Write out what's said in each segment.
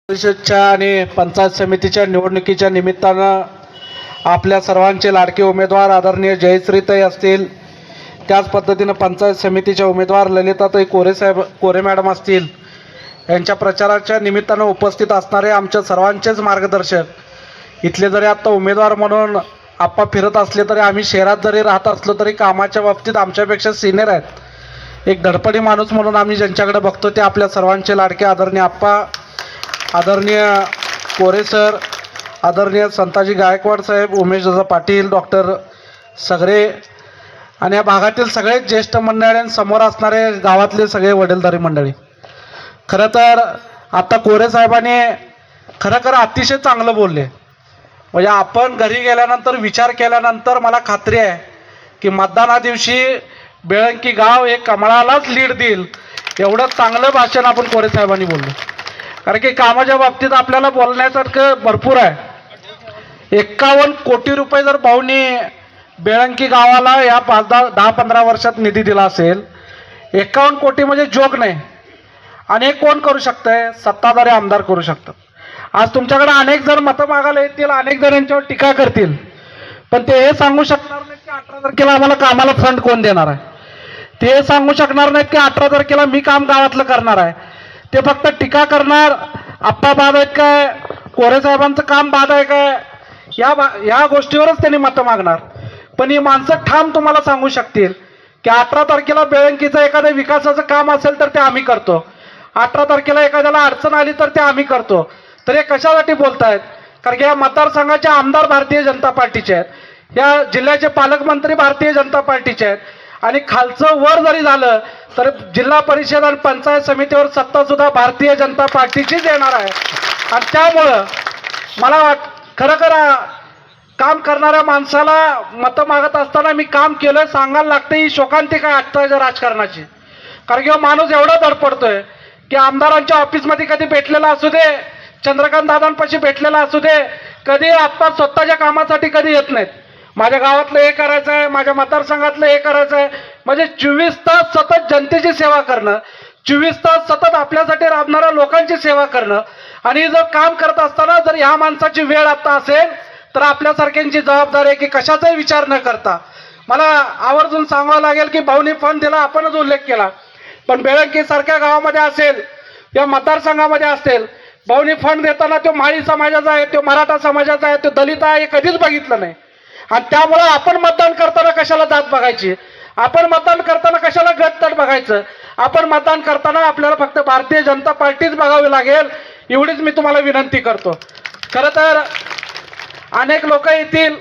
परिषदच्या आणि पंचायत समितीच्या निवडणुकीच्या निमित्तानं आपल्या सर्वांचे लाडके उमेदवार आदरणीय जयश्रीताई असतील, त्याच पद्धतीनं पंचायत समितीच्या उमेदवार ललिताताई कोरे मॅडम असतील, यांच्या प्रचाराच्या निमित्तानं उपस्थित असणारे आमच्या सर्वांचेच मार्गदर्शक इथले जरी आत्ता उमेदवार म्हणून आप्पा फिरत असले तरी आम्ही शहरात जरी राहत असलो तरी कामाच्या बाबतीत आमच्यापेक्षा सिनियर आहेत. एक धडपडी माणूस म्हणून आम्ही ज्यांच्याकडे बघतो ते आपल्या सर्वांचे लाडके आदरणीय आप्पा, आदरणीय कोरे सर, आदरणीय संताजी गायकवाड साहेब, उमेशदादा पाटील, डॉक्टर सगरे आणि या भागातील सगळे ज्येष्ठ मंडळी, समोर असणारे गावातले सगळे वडीलधारी मंडळी. खरं तर आता कोरे साहेबांनी खरं अतिशय चांगलं बोलले. म्हणजे आपण घरी गेल्यानंतर विचार केल्यानंतर मला खात्री आहे की मतदाना दिवशी बेळंकी गाव हे कमळालाच लीड देईल, एवढं चांगलं भाषण आपण कोरे साहेबांनी बोलले. कारण की कामाच्या बाबतीत आपल्याला बोलण्यासारखं भरपूर आहे. 51 कोटी रुपये जर भाऊनी बेळंकी गावाला या 10-15 वर्षात निधी दिला असेल, 51 कोटी म्हणजे जोक नाही. आणि कोण करू शकतंय? सत्ताधारी आमदार करू शकतात. आज तुमच्याकडे अनेक जण मतं मागायला येतील, अनेक जण यांच्यावर टीका करतील, पण ते हे सांगू शकणार नाहीत की 18 तारखेला आम्हाला कामाला फंड कोण देणार आहे. ते सांगू शकणार नाहीत की 18 तारखेला मी काम गावातलं करणार आहे. ते फक्त टीका करणार, आप्पा बाद आहेत काय, कोरे साहेबांचं काम बाद आहे काय, या गोष्टीवरच त्यांनी मतं मागणार. पण ही माणसं ठाम तुम्हाला सांगू शकतील की 18 तारखेला बेळंकीचं एखाद्या विकासाचं काम असेल तर ते आम्ही करतो, 18 तारखेला एखाद्याला अडचण आली तर ते आम्ही करतो. तर हे कशासाठी बोलतायत? कारण की या मतदारसंघाचे आमदार भारतीय जनता पार्टीचे आहेत, या जिल्ह्याचे पालकमंत्री भारतीय जनता पार्टीचे आहेत, आणि खालचं वर जरी झालं तर जिल्हा परिषद आणि पंचायत समितीवर सत्ता सुद्धा भारतीय जनता पार्टीचीच येणार आहे. आणि त्यामुळं मला खरं काम करणाऱ्या माणसाला मतं मागत असताना मी काम केलं सांगायला लागतं, ही शोकांतिका आहे आजच्या राजकारणाची. कारण की माणूस एवढा धडपडतोय की आमदारांच्या ऑफिसमध्ये कधी भेटलेला असू दे, चंद्रकांत दादांपाशी भेटलेला असू दे, कधी आप्पा स्वतःच्या कामासाठी कधी येत नाहीत. माझ्या गावातलं हे करायचं आहे, माझ्या मतदारसंघातलं हे करायचं आहे. म्हणजे 24 तास सतत जनतेची सेवा करणं, 24 तास सतत आपल्यासाठी राबणाऱ्या लोकांची सेवा करणं. आणि जर काम करत असताना जर ह्या माणसाची वेळ आता असेल तर आपल्यासारख्यांची जबाबदारी आहे की कशाचाही विचार न करता मला आवर्जून सांगावं लागेल की भाऊनी फंड दिला, आपणच उल्लेख केला, पण बेळंकी सारख्या गावामध्ये असेल या मतदारसंघामध्ये असेल, भाऊनी फंड देताना तो माळी समाजाचा आहे, तो मराठा समाजाचा आहे, तो दलित आहे, हे कधीच बघितलं नाही. आणि त्यामुळं आपण मतदान करताना कशाला जात बघायची, आपण मतदान करताना कशाला गटतट बघायचं, आपण मतदान करताना आपल्याला फक्त भारतीय जनता पार्टीच बघावी लागेल, एवढीच मी तुम्हाला विनंती करतो. खरं तर अनेक लोक येतील,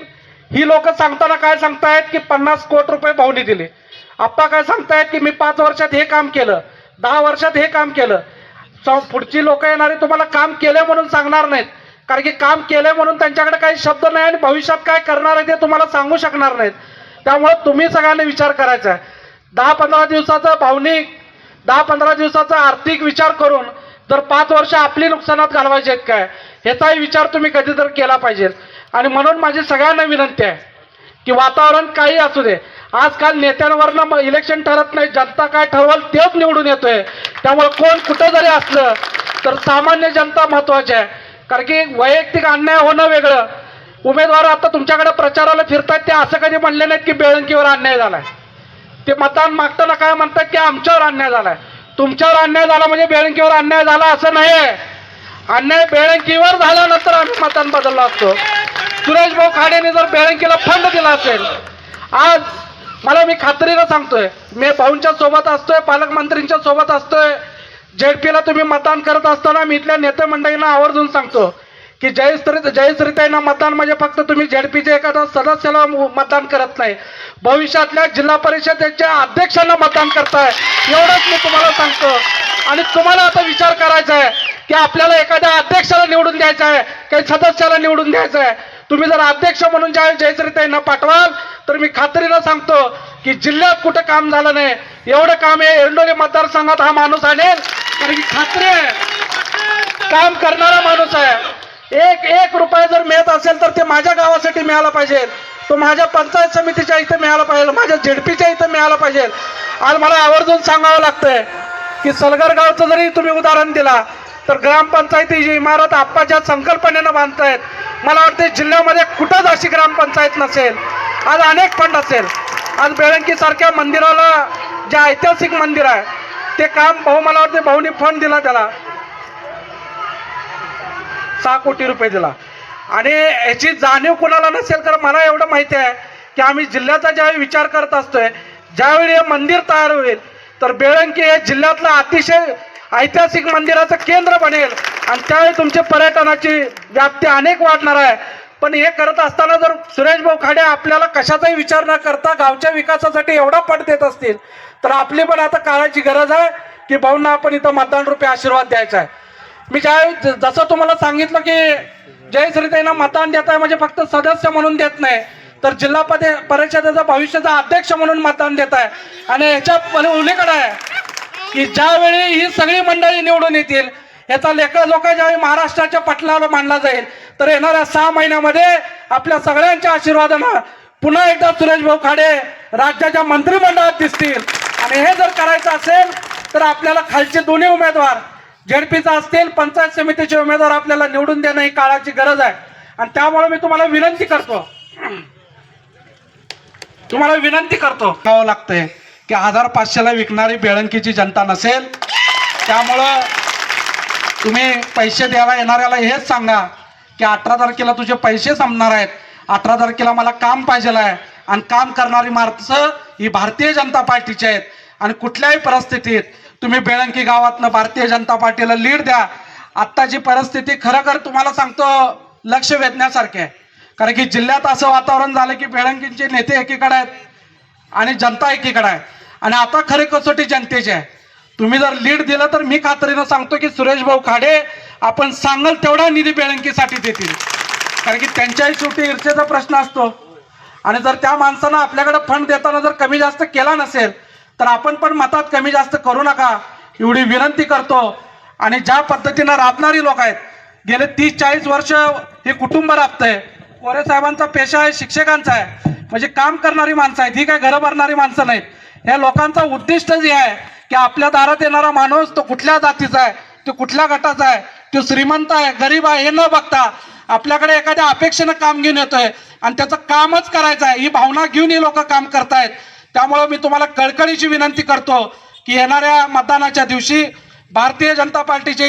ही लोक सांगताना काय सांगतायत की 50 कोटी रुपये भाऊनी दिले. आप्पा काय सांगतायत की मी 5 वर्षात हे काम केलं, 10 वर्षात हे काम केलं. पुढची लोक येणारे तुम्हाला काम केले म्हणून सांगणार नाहीत, कारण की काम केले म्हणून त्यांच्याकडे काही शब्द नाही आणि भविष्यात काय करणार आहे ते तुम्हाला सांगू शकणार नाहीत. त्यामुळे तुम्ही सगळ्यांनी विचार करायचा आहे. 10-15 दिवसाचा भावनिक, 10-15 दिवसाचा आर्थिक विचार करून जर 5 वर्ष आपली नुकसानात घालवायचे आहेत काय, ह्याचाही विचार तुम्ही कधीतरी केला पाहिजे. आणि म्हणून माझी सगळ्यांना विनंती आहे की वातावरण काही असू दे, आजकाल नेत्यांवरनं इलेक्शन ठरत नाही, जनता काय ठरवल तेच निवडून येतोय. त्यामुळे कोण कुठं जरी असलं तर सामान्य जनता महत्वाची आहे. कारण की वैयक्तिक अन्याय होणं वेगळं. उमेदवार आता तुमच्याकडे प्रचाराला फिरतात ते असं कधी म्हणले नाहीत की बेळंकीवर अन्याय झालाय. ते मतदान मागताना काय म्हणतात की आमच्यावर अन्याय झालाय. तुमच्यावर अन्याय झाला म्हणजे बेळंकीवर अन्याय झाला असं नाही आहे. अन्याय बेळंकीवर झाल्यानंतर आम्ही मतदान बदललो असतो. सुरेश भाऊ खाडेने जर बेळंकीला फंड दिला असेल, आज मला मी खात्रीनं सांगतोय, मी भाऊंच्या सोबत असतोय, पालकमंत्रींच्या सोबत असतोय, जेडपीला तुम्ही मतदान करत असताना मी इथल्या नेते मंडळींना आवर्जून सांगतो की जयश्रीताईंना मतदान म्हणजे फक्त तुम्ही जेडपीच्या एखाद्या सदस्याला मतदान करत नाही, भविष्यातल्या जिल्हा परिषदेच्या अध्यक्षांना मतदान करताय, एवढंच मी तुम्हाला सांगतो. आणि तुम्हाला आता विचार करायचा आहे की आपल्याला एखाद्या अध्यक्षाला निवडून द्यायचं आहे, काही सदस्याला निवडून द्यायचं आहे. तुम्ही जर अध्यक्ष म्हणून ज्यावेळी जयश्रीताईंना पाठवाल तर मी खात्रीनं सांगतो की जिल्ह्यात कुठं काम झालं नाही एवढं काम हे एरंडोली मतदारसंघात हा माणूस आणेल. कारण की खात्री आहे, काम करणारा माणूस आहे. एक रुपया जर मिळत असेल तर ते माझ्या गावासाठी मिळाला पाहिजे, तो माझ्या पंचायत समितीच्या इथं मिळाला पाहिजे, माझ्या जेडपीच्या इथं मिळाला पाहिजे. आज मला आवर्जून सांगावं लागतंय की सलगर गावचं जरी तुम्ही उदाहरण दिला तर ग्रामपंचायतीची इमारत आप्पाच्या संकल्पनेनं बांधतायत. मला वाटते जिल्ह्यामध्ये कुठंच अशी ग्रामपंचायत नसेल. आज अनेक फंड असेल. आज बेळंकी सारख्या मंदिराला, जे ऐतिहासिक मंदिर आहे, ते काम मला वाटते भाऊनी फंड दिला, त्याला 6 कोटी रुपये दिला. आणि याची जाणीव कुणाला नसेल. तर मला एवढं माहिती आहे की आम्ही जिल्ह्याचा ज्यावेळी विचार करत असतोय, ज्यावेळी हे मंदिर तयार होईल तर बेळंकी हे जिल्ह्यातलं अतिशय ऐतिहासिक मंदिराचं केंद्र बनेल आणि त्यावेळी तुमची पर्यटनाची व्याप्ती अनेक वाढणार आहे. पण हे करत असताना जर सुरेश भाऊ खाडे आपल्याला कशाचाही विचार न करता गावच्या विकासासाठी एवढा पट देत असतील तर आपली पण आता काळाची गरज आहे की भाऊंना आपण इथं मतदान रूपी आशीर्वाद द्यायचा आहे. मी ज्यावेळी जसं तुम्हाला सांगितलं की जयश्रीताईंना मतदान देत आहे म्हणजे फक्त सदस्य म्हणून देत नाही, तर जिल्हा परिषदेचा भविष्याचा अध्यक्ष म्हणून मतदान देत आहे. आणि ह्याच्या उलीकडे आहे की ज्यावेळी ही सगळी मंडळी निवडून येतील, याचा लोक ज्यावेळी महाराष्ट्राच्या पटलावर मांडला जाईल तर येणाऱ्या 6 महिन्यामध्ये आपल्या सगळ्यांच्या आशीर्वादानं पुन्हा एकदा सुरेश भाऊ खाडे राज्याच्या मंत्रिमंडळात दिसतील. आणि हे जर करायचं असेल तर आपल्याला खालचे दोन्ही उमेदवार झेडपीचा असतील, पंचायत समितीचे उमेदवार आपल्याला निवडून देणं ही काळाची गरज आहे. आणि त्यामुळे मी तुम्हाला विनंती करतो करावं लागतंय की 1500ला विकणारी बेळंकीची जनता नसेल. त्यामुळं तुम्ही पैसे द्यायला येणाऱ्याला हेच सांगा की 18 तारखेला तुझे पैसे संपणार आहेत, 18 तारखेला मला काम पाहिजे आहे. आणि काम करणारी माणसं ही भारतीय जनता पार्टीची आहेत. आणि कुठल्याही परिस्थितीत तुम्ही बेळंकी गावातनं भारतीय जनता पार्टीला लीड द्या. आत्ताची परिस्थिती खरं तुम्हाला सांगतो लक्ष वेधण्यासारखी आहे. कारण की जिल्ह्यात असं वातावरण झालं की बेळंकीचे नेते एकीकडे आहेत आणि जनता एकीकडे आहे. आणि आता खरी कसोटी जनतेची आहे. तुम्ही जर लीड दिलं तर मी खात्रीनं सांगतो की सुरेश भाऊ खाडे आपण सांगाल तेवढा निधी बेळंकीसाठी देतील. कारण की त्यांच्याही शेवटी ईर्षेचा प्रश्न असतो. आणि जर त्या माणसानं आपल्याकडे फंड देताना जर कमी जास्त केला नसेल तर आपण पण मतात कमी जास्त करू नका एवढी विनंती करतो. आणि ज्या पद्धतीनं राबणारी लोक आहेत, गेले 30-40 वर्ष हे कुटुंब राबतंय. कोरे साहेबांचा पेशा आहे शिक्षकांचा आहे, म्हणजे काम करणारी माणसं आहेत, ही काय घरं भरणारी माणसं नाहीत. या लोकांचा उद्दिष्ट जे आहे की आपल्या दारात येणारा माणूस तो कुठल्या जातीचा आहे, तो कुठल्या गटाचा आहे, तो श्रीमंत आहे गरीब आहे हे न बघता आपल्याकडे एखाद्या अपेक्षेनं काम घेऊन येतोय आणि त्याचं कामच करायचं आहे ही भावना घेऊन ही लोक काम करतायत. त्यामुळे मी तुम्हाला कळकळीची विनंती करतो की येणाऱ्या मतदानाच्या दिवशी भारतीय जनता पार्टीचे